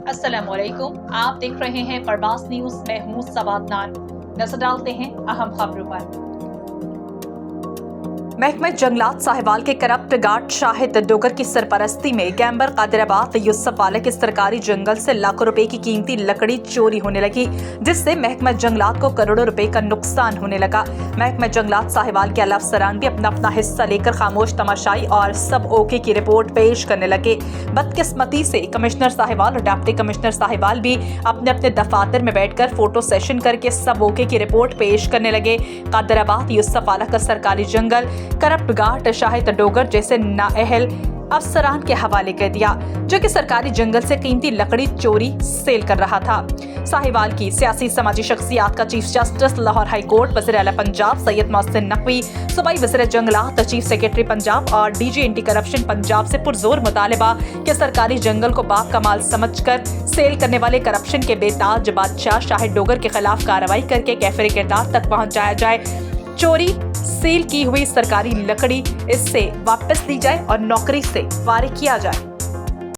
अस्सलाम वालेकुम। आप देख रहे हैं परवास न्यूज। मैं हूं सवाद नान। नजर डालते हैं अहम खबरों पर। महकमा जंगलात साहिवाल के करप्ट गार्ड शाहिद डोगर की सरपरस्ती में गैम्बर कादिराबाद यूसुफ वाला के सरकारी जंगल से लाखों रुपए की कीमती लकड़ी चोरी होने लगी, जिससे महकमा जंगलात को करोड़ों रुपए का नुकसान होने लगा। महकमा जंगलात साहिवाल के आला अफसरान भी अपना अपना हिस्सा लेकर खामोश तमाशाई और सब ओके की रिपोर्ट पेश करने लगे। बदकिस्मती से कमिश्नर साहिवाल और डिप्टी कमिश्नर साहिवाल भी अपने अपने दफातर में बैठकर फोटो सेशन करके सब ओके की रिपोर्ट पेश करने लगे। कादिराबाद यूसुफ वाला का सरकारी जंगल करप्ट गार्ड शाहिद डोगर जैसे नाअहल अफसरान के हवाले कर दिया, जो कि सरकारी जंगल से कीमती लकड़ी चोरी सेल कर रहा था। साहिवाल की सियासी समाजी शख्सियात का chief justice Lahore high court, वज़ीर आला पंजाब सैयद मोहसिन नकवी, सूबाई वज़ीर जंगलात, चीफ सेक्रेटरी पंजाब और डीजी एंटी करप्शन पंजाब से पुरजोर मुतालबा कि सरकारी जंगल को बाकमाल समझकर सेल करने वाले करप्शन के बेताज बादशाह शाहिद डोगर के खिलाफ कार्रवाई करके कैफरे किरदार तक पहुंचाया जाए। चोरी सील की हुई सरकारी लकड़ी इससे वापस ली जाए और नौकरी से फारिग किया जाए।